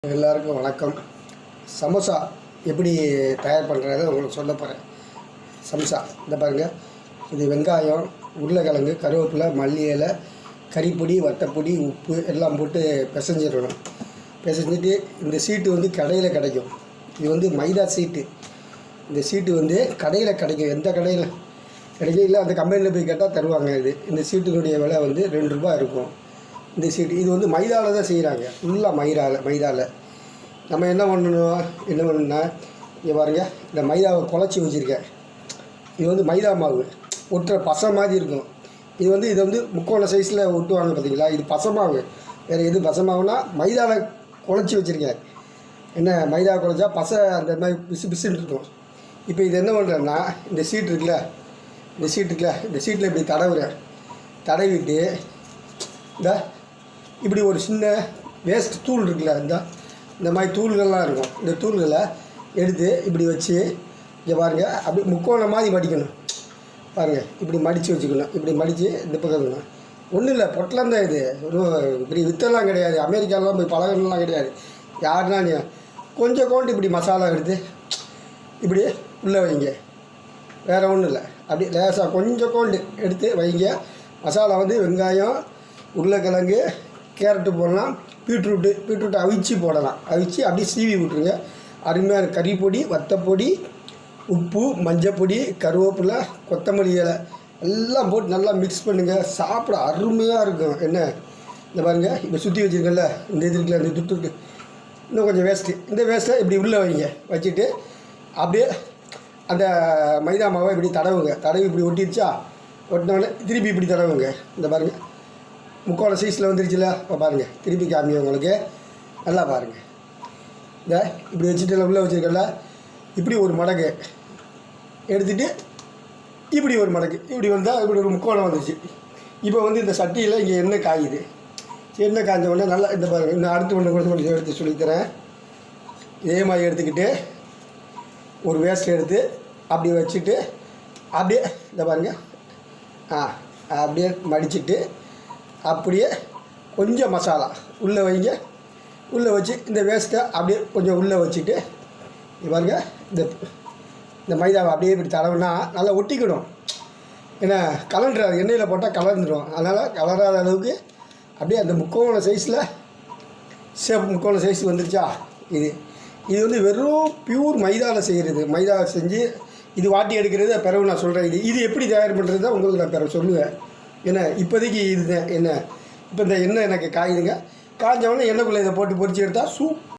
எல்லாருக்கும் வணக்கம். சமோசா எப்படி தயார் பண்ணுறதை உங்களுக்கு சொல்ல போகிறேன். சமோசா இந்த பாருங்கள், இது வெங்காயம், உருளைக்கிழங்கு, கருவேப்பிலை, மல்லி இலை, கறிப்பொடி, வத்தப்பொடி, உப்பு எல்லாம் போட்டு பிசைஞ்சிடணும். பிசைஞ்சிட்டு இந்த சீட்டு வந்து கடையில் கிடைக்கும். இது வந்து மைதா சீட்டு. இந்த சீட்டு வந்து கடையில் கிடைக்கும். எந்த கடையில் கிடைக்கும் இல்லை அந்த கம்பெனியில் போய் கேட்டால் தருவாங்க. இந்த சீட்டுடைய விலை வந்து ₹2 இருக்கும். இந்த சீட்டு இது வந்து மைதாவில் தான் செய்கிறாங்க. ஃபுல்லாக மைதாவில் நம்ம என்ன பண்ணணும்னா இங்கே பாருங்கள், இந்த மைதாவை குழச்சி வச்சுருக்கேன். இது வந்து மைதா மாவு ஒட்டுற பசை மாதிரி இருக்கும். இதை வந்து முக்கோண சைஸில் ஒட்டுவாங்க பார்த்தீங்களா, இது பசை மாவு. வேறு எது பசை மாவுனா மைதாவில் குழச்சி வச்சுருக்கேன். என்ன மைதாவை குழச்சா பசை அந்த மாதிரி பிசுன்னு இருக்கும். இப்போ இது என்ன பண்ணுறேன்னா, இந்த சீட் இருக்குல்ல, இந்த சீட்டில் இப்படி தடவிட்டு இப்படி ஒரு சின்ன வேஸ்ட் தூள் இருக்குல்ல, இந்த மாதிரி தூள்கள்லாம் இருக்கும். இந்த தூள்களை எடுத்து இப்படி வச்சு இங்கே பாருங்கள், அப்படி முக்கோணம் மாதிரி மடிக்கணும். பாருங்கள், இப்படி மடித்து வச்சுக்கணும். இப்படி மடித்து இந்த பக்கம் ஒன்றும் இல்லை, பொட்டலம் தான் இது. இப்படி வித்தெல்லாம் கிடையாது. அமெரிக்காலாம் போய் பழகலாம் கிடையாது. யாருன்னா நீ கொஞ்சம் கோண்டு இப்படி மசாலா எடுத்து இப்படி உள்ளே வைங்க. வேறு ஒன்றும் இல்லை, அப்படி லேசாக கொஞ்சம் கோண்டு எடுத்து வைங்க. மசாலா வந்து வெங்காயம், உருளைக்கிழங்கு, கேரட்டு போடலாம், பீட்ரூட்டை அவிச்சு போடலாம். அவிச்சு அப்படியே சீவி விட்ருங்க. அருமையான கறிப்பொடி, வத்தப்பொடி, உப்பு, மஞ்சப்பொடி, கருவேப்பிலை, கொத்தமல்லி இலை எல்லாம் போட்டு நல்லா மிக்ஸ் பண்ணுங்கள். சாப்பிட அருமையாக இருக்கும். என்ன இந்த பாருங்கள், இப்போ சுற்றி வச்சுருக்கல, இந்த இது இருக்குல்ல, இந்த துட்டு இன்னும் கொஞ்சம் வேஸ்ட்டு. இந்த வேஸ்ட்டை இப்படி உள்ளே வைங்க. வச்சுட்டு அப்படியே அந்த மைதா மாவை இப்படி தடவி இப்படி ஒட்டிடுச்சா, ஒட்டினோடனே திருப்பி இப்படி தடவுங்க. இந்த பாருங்கள், முக்கோண சைஸில் வந்துருச்சுல. இப்போ பாருங்கள், திருப்பி காமிங்க உங்களுக்கு. நல்லா பாருங்கள், இந்த இப்படி வச்சுட்டு உள்ளே வச்சுருக்கல, இப்படி ஒரு மடங்கு எடுத்துகிட்டு இப்படி ஒரு மடங்கு இப்படி வந்தால் இப்படி ஒரு முக்கோணம் வந்துச்சு. இப்போ வந்து இந்த சட்டியில் இங்கே எண்ணெய் காயுது. எண்ணெய் காய்ஞ்ச உடனே நல்லா இந்த பாருங்கள், இன்னும் அடுத்து ஒன்று கொஞ்சம் எடுத்து சொல்லித்தரேன். இதே மாதிரி எடுத்துக்கிட்டு ஒரு வேஸ்ட் எடுத்து அப்படியே வச்சுட்டு அப்படியே இந்த பாருங்கள், அப்படியே மடிச்சுட்டு அப்படியே கொஞ்சம் மசாலா உள்ளே வைங்க. உள்ளே வச்சு இந்த வேஸ்ட்டை அப்படியே கொஞ்சம் உள்ளே வச்சுட்டு பாருங்க, இந்த மைதாவை அப்படியே இப்படி தடவுனா நல்லா ஒட்டிக்கணும். ஏன்னா கலண்டுறாது, எண்ணெயில் போட்டால் கலந்துடும். அதனால் கலராத அளவுக்கு அப்படியே அந்த முக்கோண சைஸில் முக்கோண சைஸ் வந்துருச்சா. இது வந்து வெறும் பியூர் மைதாவில் செய்கிறது. மைதாவை செஞ்சு இது வாட்டி எடுக்கிறது பிறகு நான் சொல்கிறேன். இது எப்படி தயார் பண்ணுறது தான் உங்களுக்கு நான் பிறகு சொல்லுவேன். ஏன்னா இப்போதைக்கு இதுதான் என்ன, இப்போ இந்த எண்ணெய் எனக்கு காயுதுங்க. காய்ஞ்சவொடனே எண்ணெய்க்குள்ளே இதை போட்டு பொரிச்சு எடுத்தால்